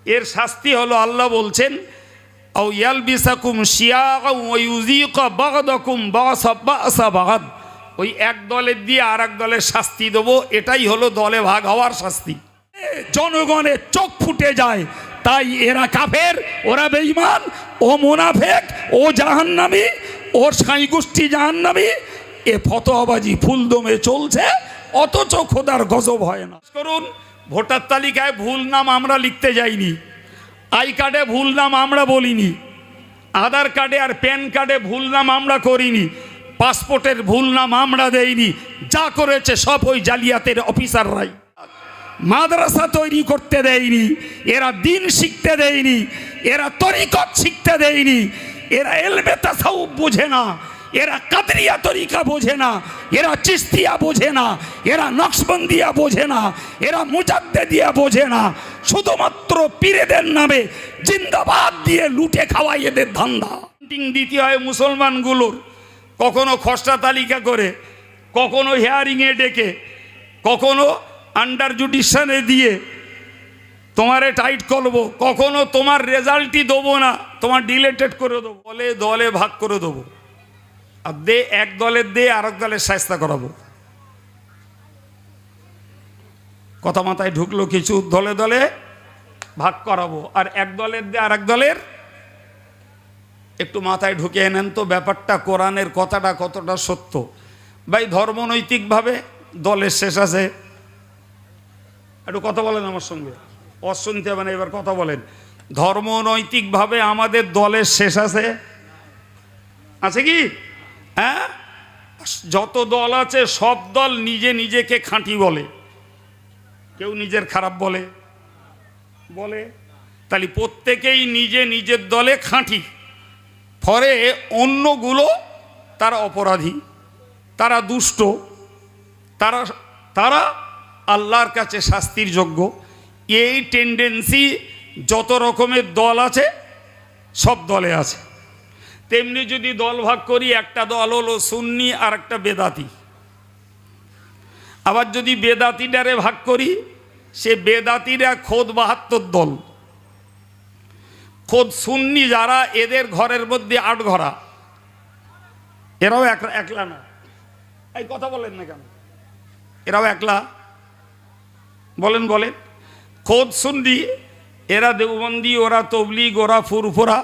এর শাস্তি হলো আল্লাহ বলছেন আও ইয়ালবিসাকুম শিয়াআন ওয়া ইউযীকা বাগদাকুম বাসা বাগাদ, ওই এক দলের দিয়ে আর এক দলের শাস্তি দেবো, এটাই হলো দলে ভাগ হওয়ার শাস্তি। জনগণের চোখ ফুটে যায়, তাই এরা কাফের, ওরা বেঈমান, ও মুনাফেক, ও জাহান্নামী, ওর সাঁই গোষ্ঠী জাহান্নামী, এ ফতোয়াবাজি ফুলদমে চলছে, অথচ খোদার গজব হয় না। করুন, ভোটার তালিকায় ভুল নাম আমরা লিখতে যাইনি, আই কার্ডে ভুল নাম আমরা বলিনি, আধার কার্ডে আর প্যান কার্ডে ভুল নাম আমরা করিনি, পাসপোর্টের ভুল নাম আমরা দেইনি, যা করেছে সব ওই জালিয়াতের অফিসাররাই। মাদ্রাসা তৈরি করতে দেয়নি, এরা দিন শিখতে দেয়নি, এরা তরিকত শিখতে দেয়নি, এরা এলমে তাসাউফ বোঝে না, এরা কাদরিয়া তরিকা বোঝে না, এরা চিস্তিয়া বোঝে না, এরা নকশবন্দিয়া বোঝে না, এরা মুজাদ্দেদিয়া বোঝে না, শুধুমাত্র পীরেদের নামে জিন্দাবাদ দিয়ে লুটে খাওয়াই এদের ধান্দা। দিতে হয় মুসলমানগুলোর, কখনো খসড়া তালিকা করে, কখনো হিয়ারিংয়ে ডেকে, কখনো আন্ডার জুডিশনে দিয়ে তোমারে টাইট করবো, কখনো তোমার রেজাল্টই দেবো না, তোমার ডিলেটেড করে দেবো, বলে দলে ভাগ করে দেবো, আর দে এক দলের দিয়ে আর এক দলের শায়েস্তা করাবো। কথা মাথায় ঢুকলো কিছু? দলে দলে ভাগ করাবো আর এক দলের দিয়ে আর এক দলের। একটু মাথায় ঢুকিয়ে নেন তো ব্যাপারটা, কোরআনের কথাটা কতটা সত্য। ভাই ধর্মনৈতিকভাবে দলের শেষ আছে, একটু কথা বলেন আমার সঙ্গে, অশুনতে হবে না, এবার কথা বলেন। ধর্মনৈতিকভাবে আমাদের দলের শেষ আছে, আছে কি? হ্যাঁ, যত দল আছে সব দল নিজে নিজেকে খাঁটি বলে, কেউ নিজের খারাপ বলে বলে, তাহলে প্রত্যেকেই নিজে নিজের দলে খাঁটি, ফলে অন্যগুলো তারা অপরাধী, তারা দুষ্ট, তারা তারা আল্লাহর কাছে শাস্তির যোগ্য। এই টেন্ডেন্সি যত রকমের দল আছে সব দলে আছে। তেমনি যদি দল ভাগ করি, একটা দল হলো সুন্নি আর একটা বেদাতি। আবার যদি বেদাতিটারে ভাগ করি, সে বেদাতিরা খোদ ৭২ দল, খোদ সুন্নি যারা এদের ঘরের মধ্যে ৮ ঘরা, এরাও একলা না। এই কথা বলেন না কেন? এরাও একলা বলেন বলেন। খোদ সুন্নি, এরা দেওবন্দি, ওরা তবলিগ, ওরা ফুরফুরা,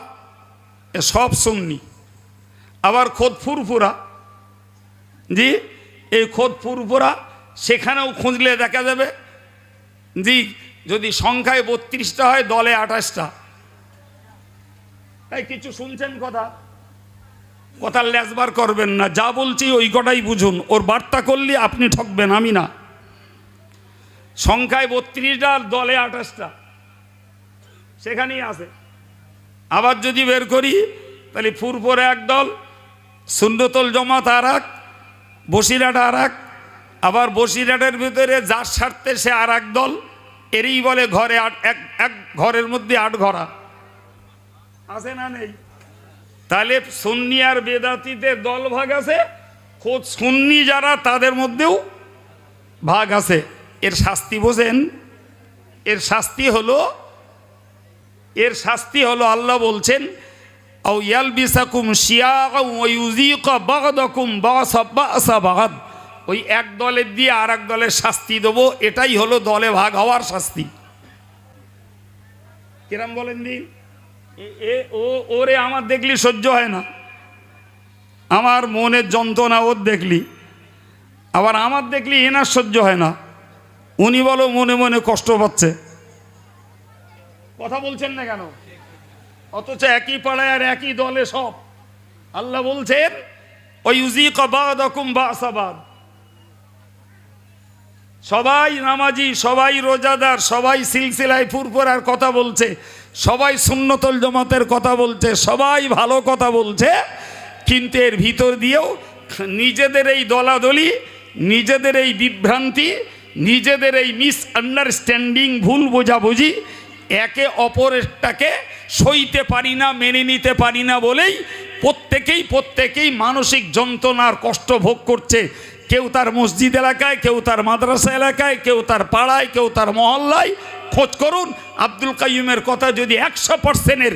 এ সব সুন্নি। আবার খোদ ফুরফুরা, জি এই খোদ ফুরফুরা, সেখানেও খুঁজলে দেখা যাবে জি, যদি সংখ্যায় ৩২টা হয়, দলে ২৮টা। তাই কিছু শুনছেন কথা, কথার লেজবার করবেন না, যা বলছি ওই কটাই বুঝুন, ওর বার্তা করলে আপনি ঠকবেন, আমি না। সংখ্যায় ৩২টা, দলে ২৮টা, সেখানেই আছে। আবার যদি বের করি, তাহলে ফুরফুরা এক দল, সুন্নতুল জামাত আর এক, বসিরহাট আর এক, আবার বসিরহাটের ভিতরে যার স্বার্থে সে আর এক দল, এরই বলে ঘরে এক ঘরের মধ্যে ৮ ঘরা, আছে না নেই? তাহলে সুন্নি আর বেদাতিদের দল ভাগ আছে, খোদ সুন্নি যারা তাদের মধ্যেও ভাগ আছে। এর শাস্তি বোঝেন? এর শাস্তি হলো আল্লাহ বলছেন আও ইয়ালবিসাকুম শিয়াআন ওয়া ইউযীকা বাগদাকুম বাসা বাগাদ, ওই এক দলের দিয়ে আর এক দলের শাস্তি দেবো, এটাই হলো দলে ভাগ হওয়ার শাস্তি। কিরাম বলেন দি? ওরে আমার দেখলি সহ্য হয় না, আমার মনের যন্ত্রণা ওর দেখলি, আবার আমার দেখলি এনার সহ্য হয় না, উনি বলো মনে মনে কষ্ট পাচ্ছে। কথা বলছেন না কেন? অথচ একই পাড়ায় আর একই দলে সব। আল্লাহ বলছেন ওয়ায়ুযীকা বা'দাকুম বা'সা বা'দ, সবাই নামাজি, সবাই রোজাদার, সবাই সিলসিলায় ফুরফুরার কথা বলছে, সবাই সুন্নতুল জামাতের কথা বলছে, সবাই ভালো কথা বলছে, কিন্তু এর ভিতর দিয়েও নিজেদের এই দলাদলি, নিজেদের এই বিভ্রান্তি, নিজেদের এই মিসআন্ডারস্ট্যান্ডিং, ভুল বোঝাবুঝি, একে অপরেরটাকে সইতে পারি না, মেনে নিতে পারি না বলেই প্রত্যেকেই মানসিক যন্ত্রণার কষ্ট ভোগ করছে। কেউ তার মসজিদ এলাকায়, কেউ তার মাদ্রাসা এলাকায়, কেউ তার পাড়ায়, কেউ তার মহল্লায়, খোঁজ করুন, আব্দুল কাইয়ুমের কথা যদি 100%-এর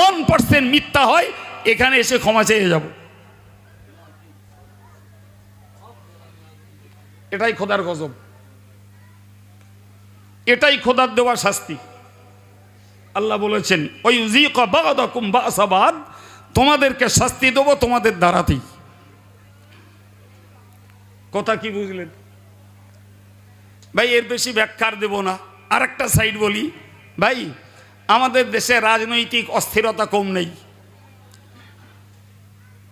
1% মিথ্যা হয়, এখানে এসে ক্ষমা চেয়ে যাব। এটাই খোদার গজব, এটাই খোদার দেওয়া শাস্তি। আল্লাহ বলেছেন ওয়ায়ুযীকা বা'দাকুম বা'সা বা'দ, তোমাদেরকে শাস্তি দেবো তোমাদের দ্বারাতেই। কথা কি বুঝলেন ভাই? এর বেশি ব্যাখ্যার দেব না। আর একটা সাইড বলি ভাই, আমাদের দেশে রাজনৈতিক অস্থিরতা কম নেই,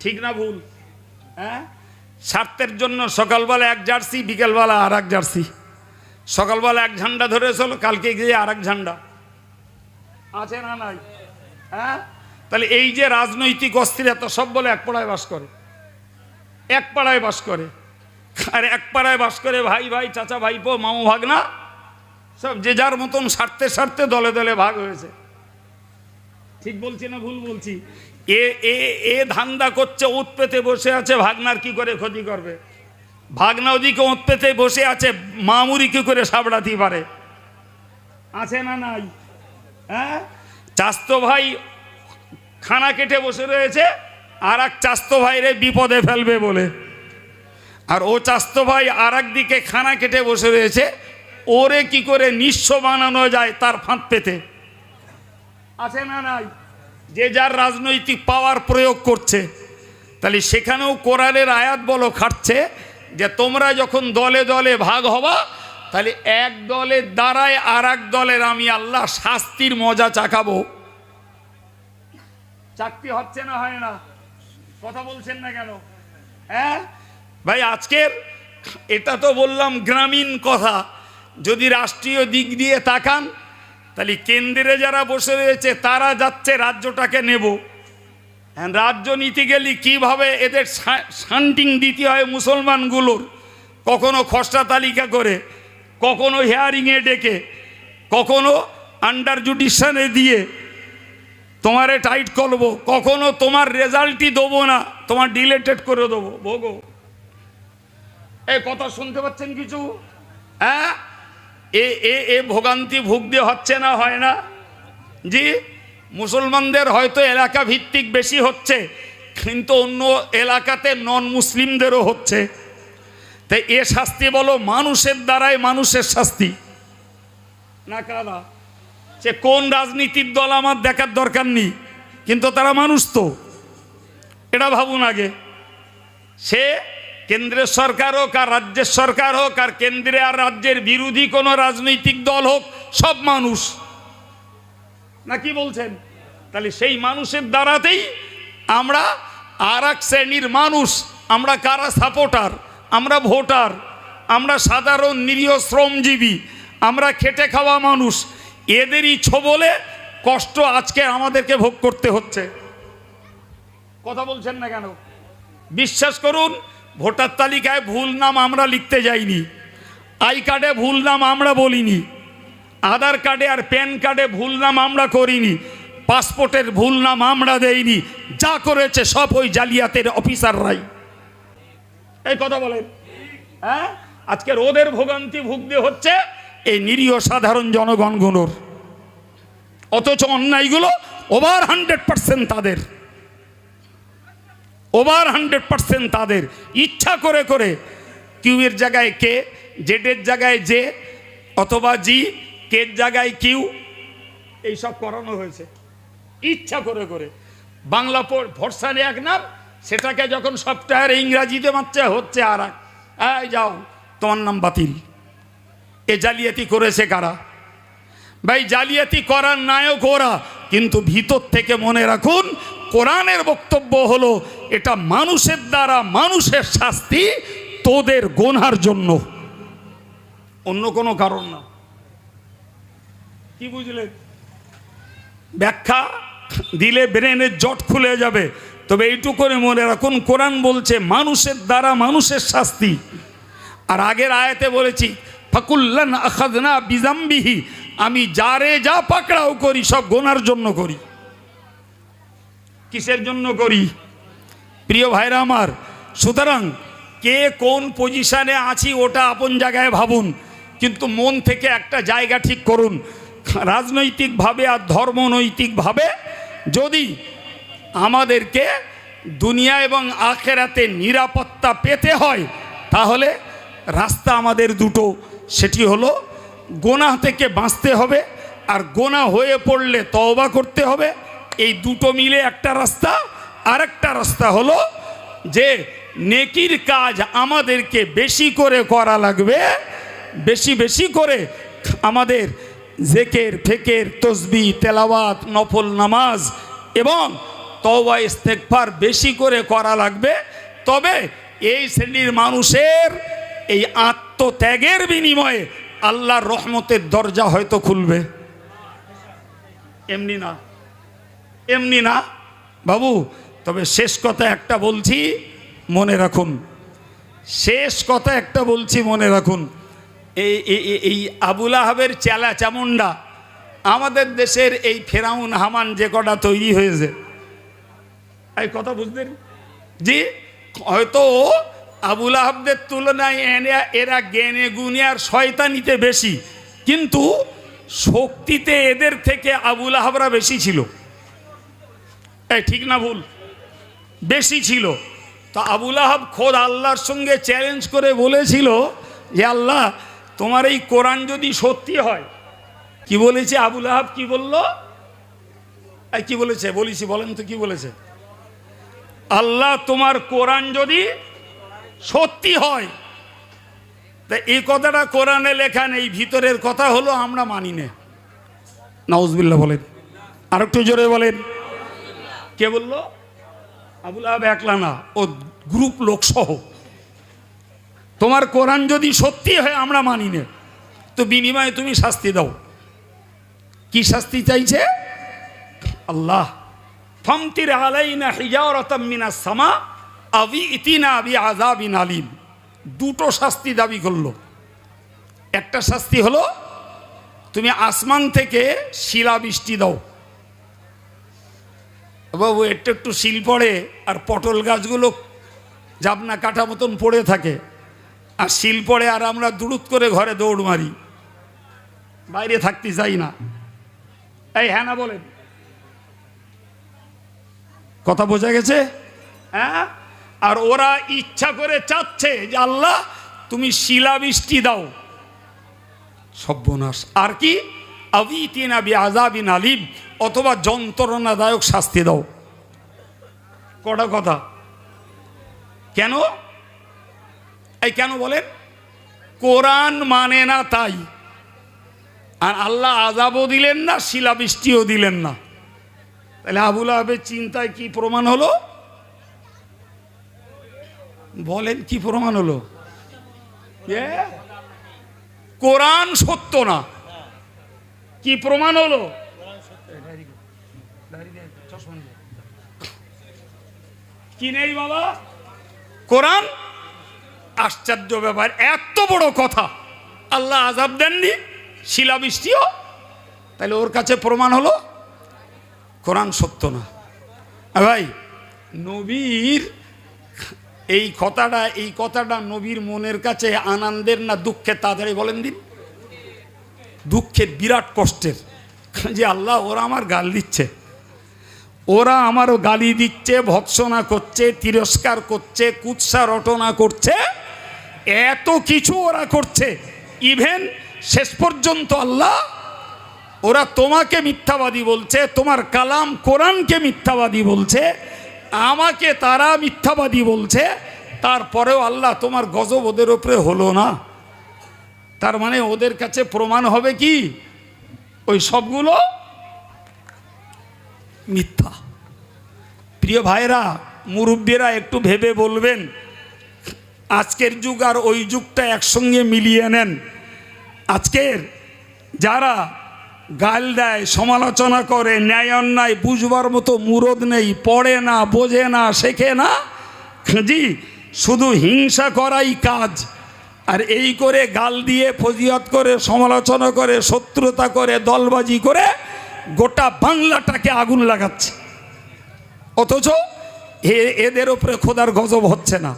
ঠিক না ভুল? হ্যাঁ, স্বার্থের জন্য সকালবেলা এক জার্সি, বিকেলবেলা আর এক জার্সি। সকালবেলা এক ঝান্ডা ধরে চলো, কালকে গিয়ে আর এক ঝান্ডা, আছে না নাই? হ্যাঁ, তাহলে এই যে রাজনৈতিক অস্থিরতা, সব বলে এক পাড়ায় বাস করে, এক পাড়ায় বাস করে। আর এক পাড়ায় বাস করে ভাই ভাই, চাচা ভাইপো, মামু ভাগনা, সব যে যার মতন স্বার্থে স্বার্থে দলে দলে ভাগ হয়েছে। ঠিক বলছি না ভুল বলছি? এ এ এ ধান্দা করছে, ওঁত পেতে বসে আছে, ভাগনার কি করে ক্ষতি করবে। ভাগনা ওদিকে ওঁত পেতে বসে আছে, মামুরি কি করে সাবড়াতে পারে, আছে না নাই? হ্যাঁ, চাস্তো ভাই খানা কেটে বসে রয়েছে আর এক চাস্তো ভাইরে বিপদে ফেলবে বলে, আর ও চাস্তো ভাই আর একদিকে খানা কেটে বসে রয়েছে, ওরে কি করে নিঃস্ব বানানো যায় তার ফাঁদ পেতে, আছে না নাই? যে যার রাজনৈতিক পাওয়ার প্রয়োগ করছে। তাহলে সেখানেও কোরআনের আয়াত বলো খাটছে যে তোমরা যখন দলে দলে ভাগ হবা, তাহলে এক দলের দ্বারায় আর এক দলের আমি আল্লাহ শাস্তির মজা চাকাবো। চাকরি হচ্ছে না, হয় না? কথা বলছেন না কেন? হ্যাঁ ভাই, আজকের এটা তো বললাম গ্রামীণ কথা। যদি রাষ্ট্রীয় দিক দিয়ে তাকান, তাহলে কেন্দ্রে যারা বসে রয়েছে তারা যাচ্ছে রাজ্যটাকে নেব। হ্যাঁ, রাজ্য নিতে গেলে কীভাবে এদের শান্টিং দিতে হয় মুসলমানগুলোর, কখনো খসড়া তালিকা করে, কখনো হিয়ারিংয়ে ডেকে, কখনো আন্ডার জুডিশনে দিয়ে তোমারে টাইট করবো, কখনো তোমার রেজাল্টই দেবো না, তোমার ডিলেটেড করে দেবো। ভোগো, এই কথা শুনতে পাচ্ছেন কিছু? হ্যাঁ, এ ভোগান্তি ভুগতে হচ্ছে না, হয় না? জি, মুসলমানদের হয়তো এলাকা ভিত্তিক বেশি হচ্ছে, কিন্তু অন্য এলাকাতে নন মুসলিমদেরও হচ্ছে। তাই এ শাস্তি বলো মানুষের দ্বারাই মানুষের শাস্তি না কারা? সে কোন রাজনীতির দল আমার দেখার দরকার নেই, কিন্তু তারা মানুষ তো, এটা ভাবুন আগে। সে কেন্দ্রের সরকার হোক আর রাজ্যের সরকার হোক, আর কেন্দ্রে আর রাজ্যের বিরোধী কোনো রাজনৈতিক দল হোক, সব মানুষ, না কি বলছেন? তাহলে সেই মানুষের দ্বারাতেই আমরা আর এক শ্রেণীর মানুষ, আমরা কারা সাপোর্টার, আমরা ভোটার, আমরা সাধারণ নিরীহ শ্রমজীবী, আমরা খেটে খাওয়া মানুষ, এদেরই ছোবলে কষ্ট আজকে আমাদেরকে ভোগ করতে হচ্ছে। কথা বলছেন না কেন? বিশ্বাস করুন, ভোটার তালিকায় ভুল নাম আমরা লিখতে যাইনি, আই কার্ডে ভুল নাম আমরা বলিনি, আধার কার্ডে আর প্যান কার্ডে ভুল নাম আমরা করিনি, পাসপোর্টের ভুল নাম আমরা দেইনি, যা করেছে সব ওই জালিয়াতের অফিসাররাই। এই কথা বলেন। হ্যাঁ, আজকের ওদের ভোগান্তি ভুগতে হচ্ছে এই নিরীহ সাধারণ জনগণগুলোর, অথচ অন্যায়গুলো ওভার 100% তাদের, ওভার 100% তাদের। ইচ্ছা করে করে কিউয়ের জায়গায় কে, জেডের জায়গায় জে অথবা জি, কের জায়গায় কিউ, এইসব করানো হয়েছে ইচ্ছা করে করে। বাংলা ভরসানে এক নাম, সেটাকে যখন সফটওয়্যার ইংরাজিতে মারছে হচ্ছে আর এক, এই যাও তোমার নাম বাতিল। এ জালিয়াতি করেছে কারা? ভাই, জালিয়াতি করার নায়ক ওরা, কিন্তু ভিতর থেকে মনে রাখুন কোরআনের বক্তব্য হলো এটা মানুষের দ্বারা মানুষের শাস্তি, তোদের গোনার জন্য, অন্য কোনো কারণ না। কি বুঝলেন? ব্যাখ্যা দিলে ব্রেনের জট খুলে যাবে। তবে এইটুকু করে মনে রাখুন, কোরআন বলছে মানুষের দ্বারা মানুষের শাস্তি। আর আগের আয়াতে বলেছি ফাকুল্লান আখাযনা বিযামবিহি, আমি যারে যা পাকড়াও করি সব গোনার জন্য করি। কিসের জন্য করি? প্রিয় ভাইরা আমার, সুতরাং কে কোন পজিশনে আছি ওটা আপন জায়গায় ভাবুন, কিন্তু মন থেকে একটা জায়গা ঠিক করুন। রাজনৈতিকভাবে আর ধর্মনৈতিকভাবে যদি আমাদেরকে দুনিয়া এবং আখেরাতে নিরাপত্তা পেতে হয়, তাহলে রাস্তা আমাদের দুটো। সেটি হলো গোনাহ থেকে বাঁচতে হবে, আর গোনাহ হয়ে পড়লে তওবা করতে হবে। এই দুটো মিলে একটা রাস্তা। আরেকটা রাস্তা হলো যে নেকির কাজ আমাদেরকে বেশি করে করা লাগবে, বেশি বেশি করে আমাদের জিকির, ফিকির, তাসবিহ, তেলাওয়াত, নফল নামাজ এবং তওবা ইস্তেগফার বেশি করে করা লাগবে। তবে এই শ্রেণীর মানুষের এই আত্মত্যাগের বিনিময়ে আল্লাহর রহমতের দরজা হয়তো খুলবে। এমনি না, এমনি না বাবু। তবে শেষ কথা একটা বলছি, মনে রাখুন। শেষ কথা একটা বলছি, মনে রাখুন। এই আবুল আহাবের চেলা চামুন্ডা আমাদের দেশের এই ফেরাউন হামান যে কটা তৈরি হয়েছে, এই কথা বুঝলেন জি? হয়তো আবুল আহাবদের তুলনায় এরা জ্ঞানে গুণে আর শয়তানিতে বেশি, কিন্তু শক্তিতে এদের থেকে আবুল আহাবরা বেশি ছিল। এই ঠিক না ভুল? বেশি ছিল। তো আবুল আহাব খোদ আল্লাহর সঙ্গে চ্যালেঞ্জ করে বলেছিল যে আল্লাহ, তোমার এই কোরআন যদি সত্যি হয়। কি বলেছে আবুল আহাব? কি বলল? কি বলেছে বলেছি, বলেন তো কি বলেছে? আল্লাহ, তোমার কোরআন যদি সত্যি হয়। তা এই কথাটা কোরআনে লেখা নেই, ভিতরের কথা হলো আমরা মানি না। নাউজুবিল্লাহ বলেন, আর একটু জোরে বলেন। কে বললো? আবুল আহাব একলা না, ও গ্রুপ লোক সহ। তোমার কোরআন যদি সত্যি হয় আমরা মানি না, তো বিনিময়ে তুমি শাস্তি দাও। কি শাস্তি চাইছে আল্লাহ? ফামতির আলাইনা হিজারাতাম মিনাস সামা আবি ইতিনা বিআযাবিন আলিম। দুটো শাস্তি দাবি করলো। একটা শাস্তি হলো তুমি আসমান থেকে শিলাবৃষ্টি দাও। বাবু, একটু একটু শিল পড়ে আর পটল গাছগুলো জাবনা কাটা মতন পড়ে থাকে, আর শিল পড়ে আর আমরা দুড়ুত করে ঘরে দৌড় মারি, বাইরে থাকতে চাই না। এই হ্যাঁ না বলেন? কথা বোঝা গেছে? হ্যাঁ। আর ওরা ইচ্ছা করে চাচ্ছে যে আল্লাহ তুমি শিলাবৃষ্টি দাও। সর্বনাশ। আর কি? আবিতিনা বিআযাবিন আলিম, অথবা যন্ত্রণাদায়ক শাস্তি দাও। কটা কথা। কেন? এই কেন বলেন? কোরআন মানে না তাই। আর আল্লাহ আযাবও দিলেন না, শিলাবৃষ্টিও দিলেন না। তাহলে আবুল আহাবের চিন্তায় কি প্রমাণ হলো? বলেন কি প্রমাণ হলো? কোরআন সত্য না। কি প্রমাণ হলো? কি নেই বাবা? কোরআন। আশ্চর্য ব্যাপার, এত বড় কথা। আল্লাহ আযাব দেননি, শিলাবৃষ্টিও। তাহলে ওর কাছে প্রমাণ হলো কোরআন সত্য না। ভাই, নবীর এই কথাটা নবীর মনের কাছে আনন্দের না দুঃখের? তাড়াতাড়ি বলেন দিন। দুঃখের, বিরাট কষ্টের। যে আল্লাহ, ওরা আমার গাল দিচ্ছে, ওরা আমারও গালি দিচ্ছে, ভৎসনা করছে, তিরস্কার করছে, কুৎসা রটনা করছে, এত কিছু ওরা করছে। ইভেন শেষ পর্যন্ত আল্লাহ, ওরা তোমাকে মিথ্যাবাদী বলছে, তোমার কালাম কোরআনকে মিথ্যাবাদী বলছে, আমাকে তারা মিথ্যাবাদী বলছে। তারপরেও আল্লাহ তোমার গজব ওদের উপরে হলো না। তার মানে ওদের কাছে প্রমাণ হবে কি? ওই সবগুলো মিথ্যা। প্রিয় ভাইরা, মুরব্বীরা একটু ভেবে বলবেন, আজকের যুগ আর ওই যুগটা একসঙ্গে মিলিয়ে নেন। আজকের যারা গাল দেয়, সমালোচনা করে, ন্যায় অন্যায় বুঝবার মতো মুরদ নেই, পড়ে না, বোঝে না, শেখে না, জি, শুধু হিংসা করাই কাজ। আর এই করে গাল দিয়ে, ফজিয়াত করে, সমালোচনা করে, শত্রুতা করে, দলবাজি করে গোটা বাংলাটাকে আগুন লাগাচ্ছে। অথচ এদের উপরে খোদার গজব হচ্ছে না।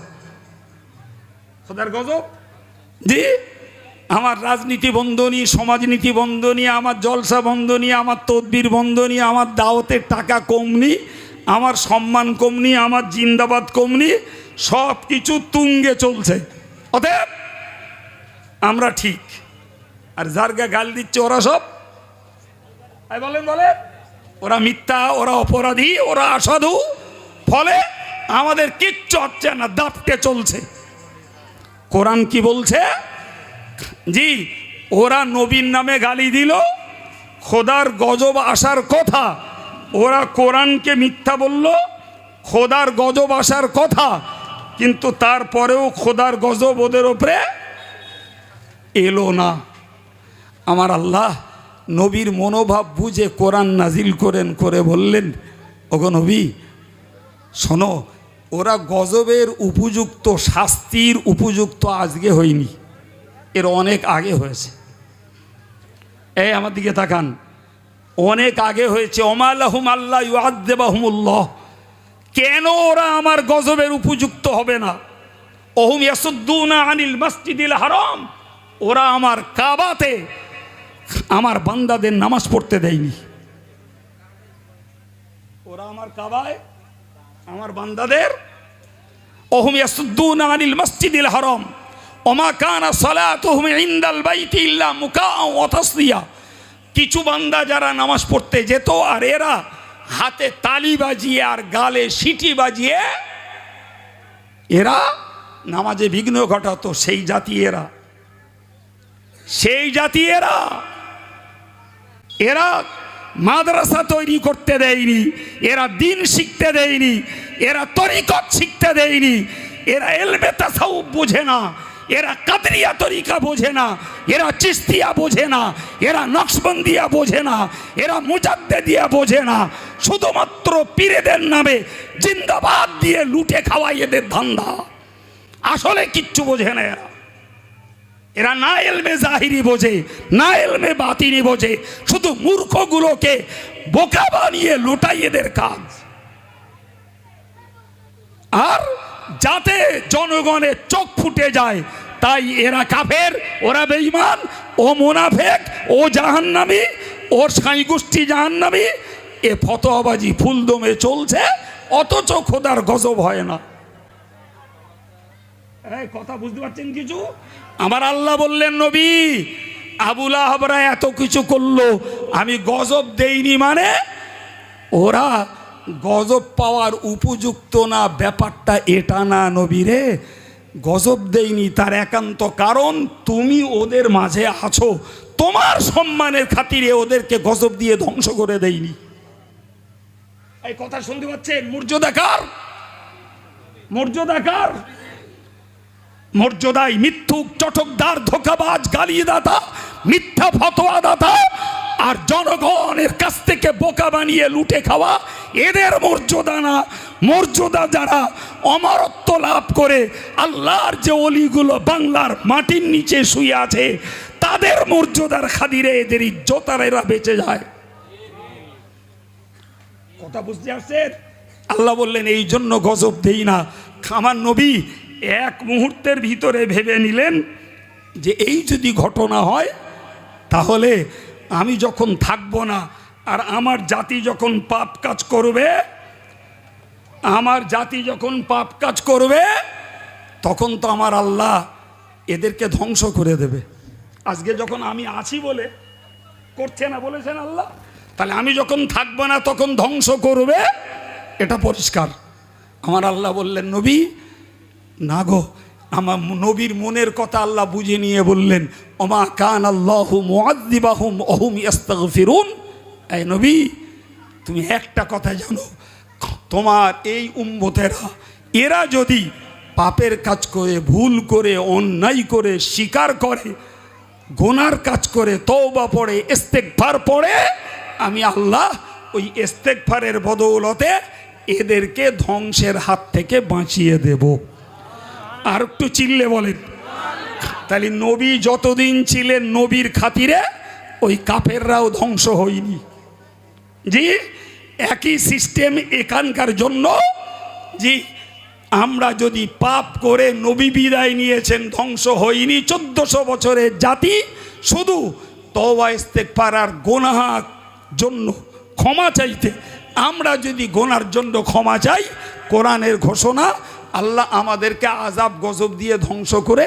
খোদার গজব, জি, আমার রাজনীতি বন্ধ নিয়ে, সমাজনীতি বন্ধ নিয়ে, আমার জলসা বন্ধ নিয়ে, আমার তদবির বন্ধ নিয়ে, আমার দাওয়াতের টাকা কম নিয়ে, আমার সম্মান কম নিয়ে, আমার জিন্দাবাদ কম নিয়ে, সব কিছু তুঙ্গে চলছে। অতএব আমরা ঠিক, আর যারগা গাল দিচ্ছে ওরা সব বলেন ওরা মিথ্যা, ওরা অপরাধী, ওরা অসাধু। ফলে আমাদের কিচ্ছু হচ্ছে না, দাপটে চলছে। কোরআন কি বলছে? জি, ওরা নবীর নামে গালি দিল, খোদার গজব আসার কথা, ওরা কোরআনকে মিথ্যা বলল, খোদার গজব আসার কথা, কিন্তু তারপরেও খোদার গজব ওদের ওপরে এলো না। আমার আল্লাহ নবীর মনোভাব বুঝে কোরআন নাজিল করেন, করে বললেন, ওগো নবী শোনো, ওরা গজবের উপযুক্ত, শাস্তির উপযুক্ত আজকে হয়নি, এর অনেক আগে হয়েছে। এই আমার দিকে তাকান, অনেক আগে হয়েছে। ওমালাহুম আল্লাহ ইউআযযিবাহুমুল্লাহ, কেন ওরা আমার গজবের উপযুক্ত হবে না? ওহুম ইয়াসুদ্দুনা আনিল মসজিদিল হারাম, ওরা আমার কাবাতে আমার বান্দাদের নামাজ পড়তে দেয়নি। ওরা আমার কাবায় আমার বান্দাদের, ওহুম ইয়াসুদ্দুনা আনিল মসজিদিল হারাম ওমা কানা সালাতুহুম ইনদাল বাইতি ইল্লা মুকাআ ওয়া তাসদিয়া। কিছু বান্দা যারা নামাজ পড়তে যেত, আর এরা হাতে তালি বাজিয়ে আর গালে সিটি বাজিয়ে এরা নামাজে বিঘ্ন ঘটাতো। সেই জাতি এরা, সেই জাতি এরা। এরা মাদ্রাসা তৈরি করতে দেয়নি, এরা দিন শিখতে দেয়নি, এরা তরিকত শিখতে দেয়নি, এরা ইলমে তাসাউফ বোঝে না, এরা কাদরিয়া তরিকা বোঝে না, এরা চিশতিয়া বোঝে না, এরা নকশবন্দিয়া বোঝে না, এরা মুজাদ্দিদিয়া বোঝে না। শুধুমাত্র পীরেদের নামে জিন্দাবাদ দিয়ে লুটে খাওয়াই এদের ধান্দা। আসলে কিচ্ছু বোঝে না এরা। এরা না ইলমে জাহিরি বোঝে, না ইলমে বাতিনি বোঝে, শুধু মূর্খগুলোকে বোকা বানিয়ে লুটাই এদের কাজ। আর যাতে জনগণের চোখ ফুটে যায়, তাই এরা কাফের, ওরা বেঈমান, ও মুনাফেক, ও জাহান্নামী, ওর সাই গোষ্ঠী জাহান্নামী, এ ফতোয়াবাজি ফুলদমে চলছে, অথচ খোদার গজব হয় না। এই কথা বুঝতে পারছেন কিছু? আমার আল্লাহ বললেন, নবী আবু লাহাবরা এত কিছু করলো, আমি গজব দেইনি মানে ওরা গজব পাওয়ার উপযুক্ত না, ব্যাপারটা এটা না নবী রে। গজব দেইনি তার একান্ত কারণ তুমি ওদের মাঝে আছো, তোমার সম্মানের খাতিরে ওদেরকে গজব দিয়ে ধ্বংস করে দেইনি। এই কথা শুনতে পাচ্ছেন? মর্যাদাকার, মর্যাদাকার, মর্যাদায় মিথ্যুক, চটকদার, ধোঁকাবাজ, গালিদাতা, মিথ্যা ফতোয়া দাতা আর জনগণের কাছ থেকে বোকা বানিয়ে লুটে খাওয়া এদের মর্যাদা না। মর্যাদা যারা অমরত্ব লাভ করে, আল্লাহর যে অলিগুলো বাংলার মাটির নিচে শুয়ে আছে, তাদের মর্যাদার খাতিরে এদের ইজ্জত আর এরা বেঁচে যায়। কথা বুঝতে আসছেন? আল্লাহ বললেন এই জন্য গজব দেই না। আমার নবী এক মুহূর্তের ভিতরে ভেবে নিলেন যে এই যদি ঘটনা হয়, তাহলে আমি যখন থাকবো না, আর আমার জাতি যখন পাপ কাজ করবে, আমার জাতি যখন পাপ কাজ করবে, তখন তো আমার আল্লাহ এদেরকে ধ্বংস করে দেবে। আজকে যখন আমি আছি বলে করছে না, বলেছেন আল্লাহ, তাহলে আমি যখন থাকবো না তখন ধ্বংস করবে, এটা পরিষ্কার। আমার আল্লাহ বললেন, নবী না গো, আমার নবীর মনের কথা আল্লাহ বুঝে নিয়ে বললেন, ওমা কান আল্লাহু মুআযযিবাহুম ওয়া হুম ইস্তাগফিরুন। এই নবী তুমি একটা কথা জানো, তোমার এই উম্মতেরা এরা যদি পাপের কাজ করে, ভুল করে, অন্যায় করে, স্বীকার করে, গুনার কাজ করে, তওবা পড়ে, ইস্তেগফার পড়ে, আমি আল্লাহ ওই ইস্তেগফারের বদৌলতে এদেরকে ধ্বংসের হাত থেকে বাঁচিয়ে দেব। আর একটু চিল্লে বলেন। তাহলে নবী যতদিন ছিলেন নবীর খাতিরে ওই কাফেররাও ধ্বংস হয়নি। জি, একই সিস্টেম এখানকার জন্য। জি, আমরা যদি পাপ করে নবী বিদায় নিয়েছেন, ধ্বংস হয়নি 1400 বছরের জাতি, শুধু তওবা ইস্তেগফার আর গুনাহের জন্য ক্ষমা চাইতে, আমরা যদি গুনার জন্য ক্ষমা চাই, কোরআনের ঘোষণা, আল্লাহ আমাদেরকে আযাব গজব দিয়ে ধ্বংস করে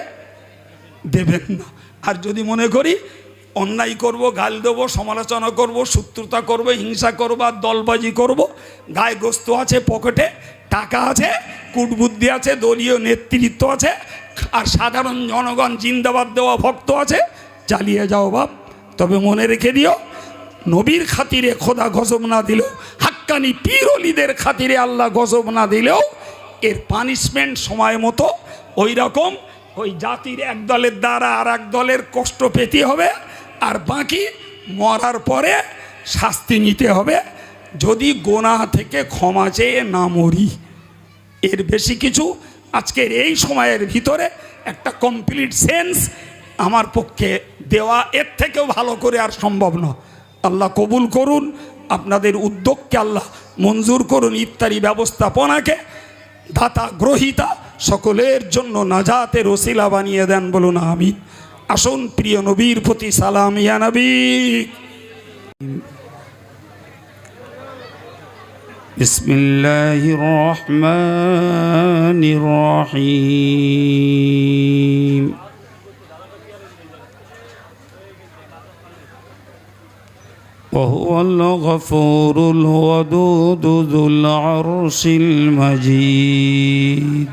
দেবেন না। আর যদি মনে করি অন্যায় করব, গাল দেবো, সমালোচনা করব, শত্রুতা করব, হিংসা করব আর দলবাজি করব, গায়ে গোস্ত আছে, পকেটে টাকা আছে, কূটবুদ্ধি আছে, দলীয় নেতৃত্ব আছে, আর সাধারণ জনগণ জিন্দাবাদ দেওয়া ভক্ত আছে, চালিয়ে যাও বাপ। তবে মনে রেখে দিও, নবীর খাতিরে খোদা গজব না দিলেও, হাক্কানি পীর ওলিদের খাতিরে আল্লাহ গজব না দিলেও, এর পানিশমেন্ট সময় মতো ওই রকম ওই জাতির এক দলের দ্বারা আর এক দলের কষ্ট পেতে হবে, আর বাকি মরার পরে শাস্তি নিতে হবে, যদি গোনাহ থেকে ক্ষমা চেয়ে না মরি। এর বেশি কিছু আজকের এই সময়ের ভিতরে একটা কমপ্লিট সেন্স আমার পক্ষে দেওয়া এর থেকেও ভালো করে আর সম্ভব না। আল্লাহ কবুল করুন, আপনাদের উদ্যোগকে আল্লাহ মঞ্জুর করুন, ইফতারি ব্যবস্থাপনাকে দাতা গ্রহিতা সকলের জন্য নাজাতের ওসিলা বানিয়ে দেন, বলুন আমিন। আসুন প্রিয় নবীর প্রতি সালাম, ইয়া নবী। বিসমিল্লাহির রহমানির রহিম। وهو الغفور الودود ذو العرش المجيد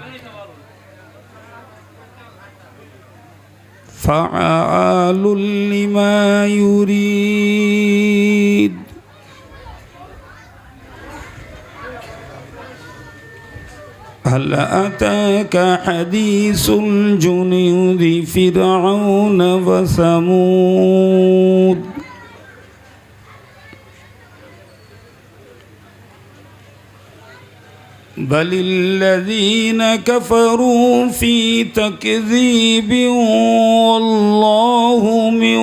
فعال لما يريد هل أتاك حديث الجنود فرعون وثمود بل الذين كفروا في تكذيب والله من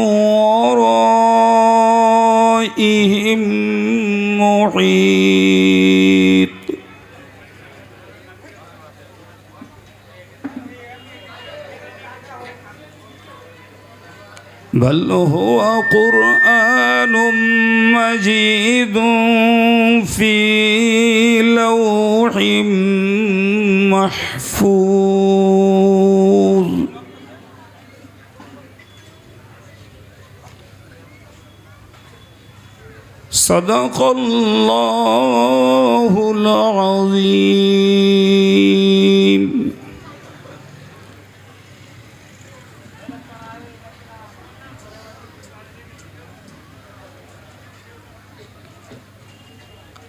ورائهم محيط بل هو قرآن مجيد في لوح محفوظ صدق الله العظيم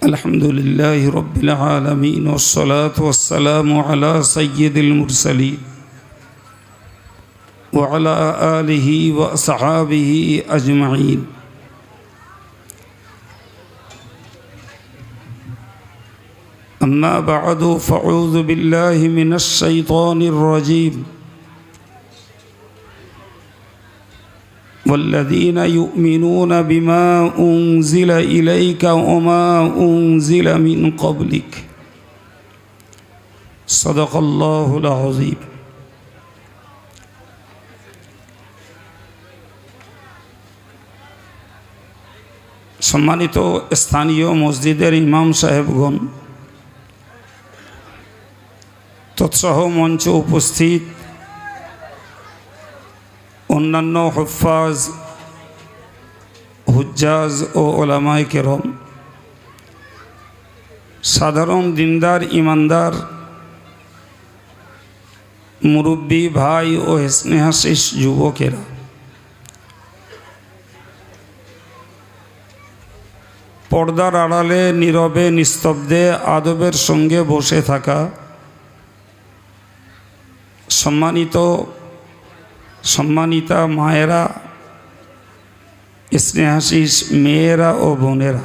الحمد لله رب العالمين والصلاة والسلام على سيد المرسلين وعلى آله وأصحابه أجمعين أما بعد فأعوذ بالله من الشيطان الرجيم والذين يؤمنون بما أنزل إليك وما أنزل من قبلك صدق الله العظيم সম্মানিত স্থানীয় মসজিদের ইমাম সাহেবগণ, তৎসহ মঞ্চে উপস্থিত অন্যান্য হুফাজ, হুজ্জাজ ও ওলামায়ে কেরাম, সাধারণ দিনদার ইমানদার মুরব্বী ভাই ও স্নেহাশিস যুবকেরা, পর্দার আড়ালে নীরবে নিস্তব্ধে আদবের সঙ্গে বসে থাকা সম্মানিতা মায়েরা, স্নেহাশিস মেয়েরা ও বোনেরা,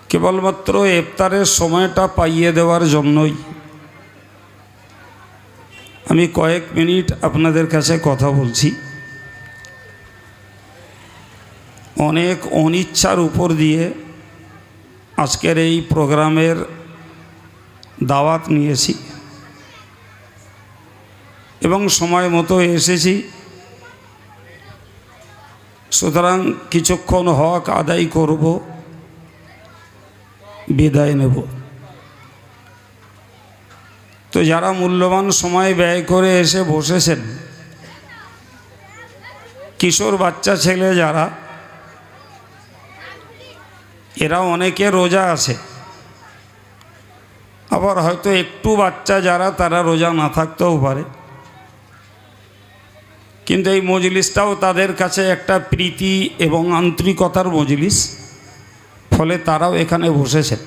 কেবলমাত্র ইফতারের সময়টা পাইয়ে দেওয়ার জন্যই আমি কয়েক মিনিট আপনাদের কাছে কথা বলছি। অনেক অনিচ্ছার উপর দিয়ে আজকের এই প্রোগ্রামের দাওয়াত নিয়েছি এবং সময় মতো এসেছি। সুতরাং কিছুক্ষণ হক আদায় করব, বিদায় নেব। তো যারা মূল্যবান সময় ব্যয় করে এসে বসেছেন, কিশোর বাচ্চা ছেলে যারা, এরা অনেকে রোজা আছে, আবার হয়তো একটু বাচ্চা যারা তারা রোজা না থাকতেও পারে, কিন্তু এই মজলিসটাও তাদের কাছে একটা প্রীতি এবং আন্তরিকতার মজলিস, ফলে তারাও এখানে বসেছেন।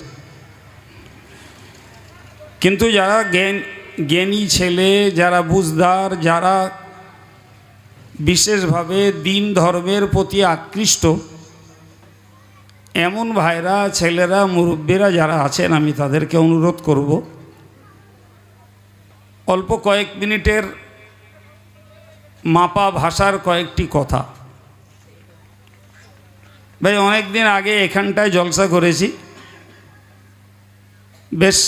কিন্তু যারা জ্ঞানী ছেলে, যারা বুঝদার, যারা বিশেষভাবে দিন ধর্মের প্রতি আকৃষ্ট, এমন ভাইরা, ছেলেরা, মুরব্বীরা যারা আছেন, আমি তাদেরকে অনুরোধ করব অল্প কয়েক মিনিটের মাপা ভাষার কয়েকটি কথা। ভাই অনেক দিন আগে এখানটায় জলসা করেছি, বেশ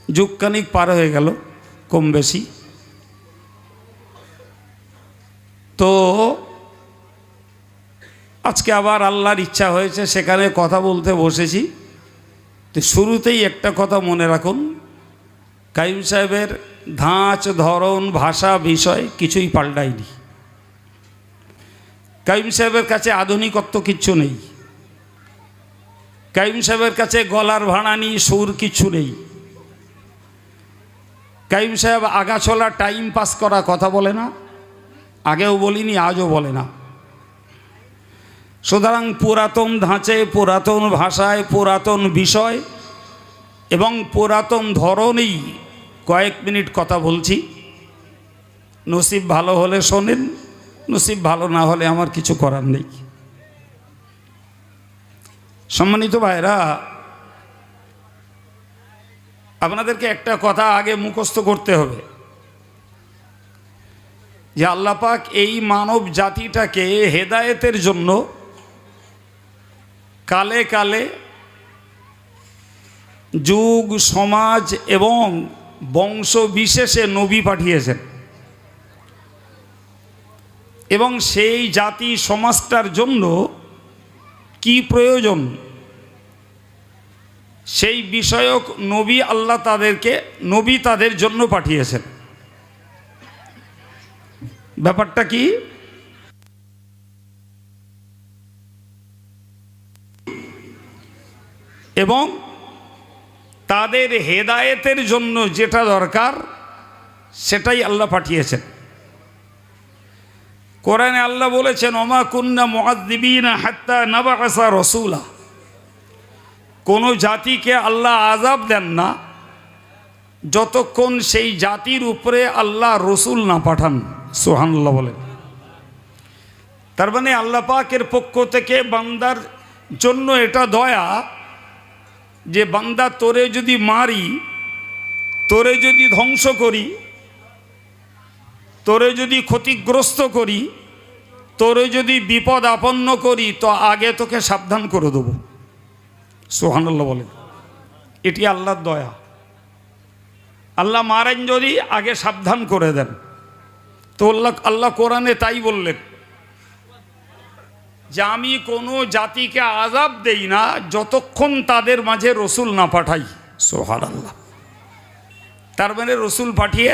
যুগখানিক পার হয়ে গেল কম বেশি। তো আজকে আবার আল্লাহর ইচ্ছা হয়েছে সেখানে কথা বলতে বসেছি। তো শুরুতেই একটা কথা মনে রাখুন, কাইম সাহেবের ধাঁচ, ধরন, ভাষা, বিষয় কিছুই পাল্টায়নি। কাইম সাহেবের কাছে আধুনিকত্ব কিচ্ছু নেই। কাইম সাহেবের কাছে গলার ভাড়ানি, সুর কিচ্ছু নেই। কাইম সাহেব আগাছলা টাইম পাস করা কথা বলে না, আগেও বলিনি, আজও বলে না। সুতরাং পুরাতন ধাঁচে, পুরাতন ভাষায়, পুরাতন বিষয় এবং পুরাতন ধরনেই কয়েক মিনিট কথা বলছি। নসিব ভালো হলে শোনেন, নসিব ভালো না হলে আমার কিছু করার নেই। সম্মানিত ভাইরা, আপনাদেরকে একটা কথা আগে মুখস্থ করতে হবে যে আল্লাহ পাক এই মানব জাতিটাকে হেদায়েতের জন্য কালে কালে, যুগ, সমাজ এবং বংশ বিশেষে নবী পাঠিয়েছেন, এবং সেই জাতি সমাজটার জন্য কি প্রয়োজন সেই বিষয়ক নবী আল্লাহ নবী তাদের জন্য পাঠিয়েছেন। ব্যাপারটা কি? এবং তাদের হেদায়েতের জন্য যেটা দরকার সেটাই আল্লাহ পাঠিয়েছেন। কোরআনে আল্লাহ বলেছেন, ওমা কুন্না মুআযযিবিনা হাত্তা নাবআসা রাসূলা। কোনো জাতিকে আল্লাহ আযাব দেন না যতক্ষণ সেই জাতির উপরে আল্লাহ রসুল না পাঠান। সুবহানাল্লাহ বলেন। তার মানে আল্লাহ পাকের পক্ষ থেকে বান্দার জন্য এটা দয়া যে বান্দা, তোরে যদি মারি, তোরে যদি ধ্বংস করি, তোরে যদি ক্ষতিগ্রস্ত করি, তোরে যদি বিপদ আপন্ন করি, তো আগে তোকে সাবধান করে দেবো। সুবহানাল্লাহ বলেন। এটি আল্লাহর দয়া। আল্লাহ মারেন যদি আগে সাবধান করে দেন। তো আল্লাহ কোরআনে তাই বললেন যে আমি কোনো জাতিকে আযাব দেই না যতক্ষণ তাদের মাঝে রসুল না পাঠাই। সুবহানাল্লাহ। তার মানে রসুল পাঠিয়ে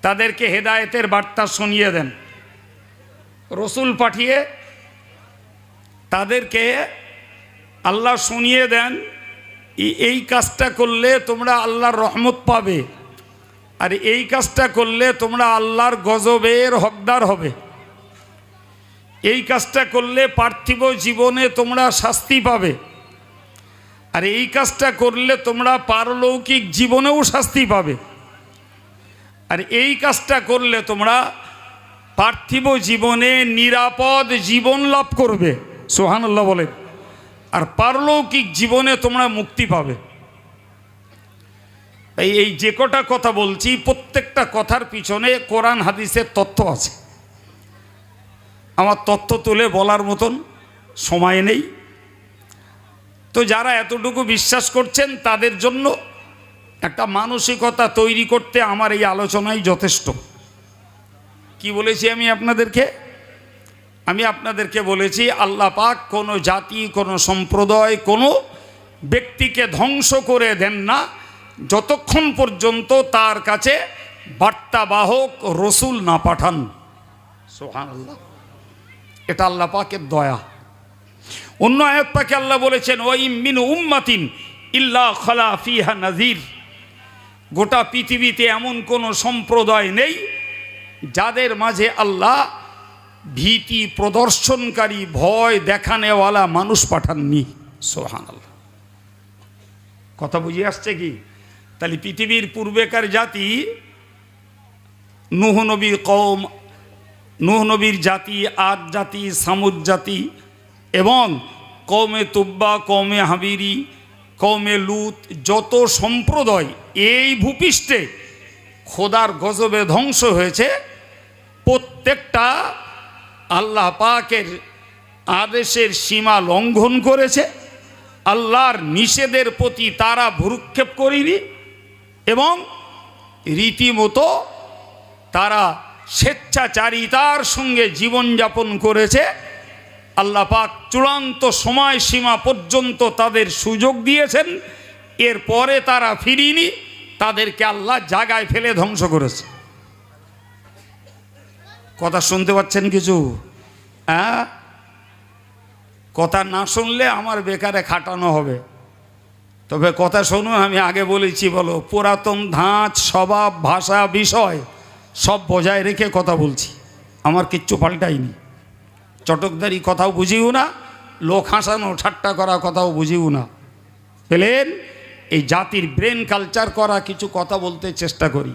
তাদেরকে হেদায়েতের বার্তা শুনিয়ে দেন। রসুল পাঠিয়ে তাদেরকে আল্লাহ শুনিয়ে দেন এই কাজটা করলে তোমরা আল্লাহর রহমত পাবে, আর এই কাজটা করলে তোমরা আল্লাহর গজবের হকদার হবে। এই কাজটা করলে পার্থিব জীবনে তোমরা শাস্তি পাবে, আর এই কাজটা করলে তোমরা পারলৌকিক জীবনেও শাস্তি পাবে, আর এই কাজটা করলে তোমরা পার্থিব জীবনে নিরাপদ জীবন লাভ করবে। সুবহানাল্লাহ বলেন। আর পারলৌকিক জীবনে তোমরা মুক্তি পাবে। এই যে কটা কথা বলছি, প্রত্যেকটা কথার পিছনে কোরআন হাদিসের তথ্য আছে। আমার তথ্য তুলে বলার মতন সময় নেই। তো যারা এতটুকু বিশ্বাস করছেন তাদের জন্য একটা মানসিকতা তৈরি করতে আমার এই আলোচনাই যথেষ্ট। কি বলেছি আমি আপনাদেরকে বলেছি আল্লাহ পাক কোনো জাতি, কোনো সম্প্রদায়, কোনো ব্যক্তিকে ধ্বংস করে দেন না যতক্ষণ পর্যন্ত তার কাছে বার্তাবাহক রসুল না পাঠান। সুবহানাল্লাহ, এটা আল্লাহ পাকের দয়া। অন্য আয়াত পাকে আল্লাহ বলেছেন ওয়াইম মিন উম্মাতিন ইল্লা খালা ফিহা নাযির, গোটা পৃথিবীতে এমন কোনো সম্প্রদায় নেই যাদের মাঝে আল্লাহ ভীতি প্রদর্শনকারী, ভয় দেখানেওয়ালা মানুষ পাঠাননি। সুবহানাল্লাহ, কথা বুঝে আসছে কি? তাহলে পৃথিবীর পূর্বেকার জাতি নূহ নবীর কওম, নূহ নবীর জাতি, আদ জাতি, সামুদ জাতি এবং কওমে তুব্বা, কওমে হাবিরি, কওমে লুত, যত সম্প্রদায় এই ভূপৃষ্ঠে খোদার গজবে ধ্বংস হয়েছে, প্রত্যেকটা আল্লাহ পাকের আদেশের সীমা লঙ্ঘন করেছে, আল্লাহর নিষেধের প্রতি তারা ভ্রুক্ষেপ করেনি এবং রীতিমতো তারা স্বেচ্ছাচারিতার সঙ্গে জীবনযাপন করেছে। আল্লাহ পাক চূড়ান্ত সময়সীমা পর্যন্ত তাদের সুযোগ দিয়েছেন, এরপরে তারা ফিরিনি, তাদেরকে আল্লাহ জায়গায় ফেলে ধ্বংস করেছে। কথা শুনতে পাচ্ছেন কিছু? হ্যাঁ, কথা না শুনলে আমার বেকারে খাটানো হবে। তবে কথা শুনুন, আমি আগে বলেছি বলো, পুরাতন ধাঁচ, স্বভাব, ভাষা, বিষয় সব বজায় রেখে কথা বলছি, আমার কিচ্ছু পাল্টাইনি। চটকদারি কথাও বুঝিও না, লোক হাসানো ঠাট্টা করা কথাও বুঝিও না। পেলেন? এই জাতির ব্রেন কালচার করা কিছু কথা বলতে চেষ্টা করি।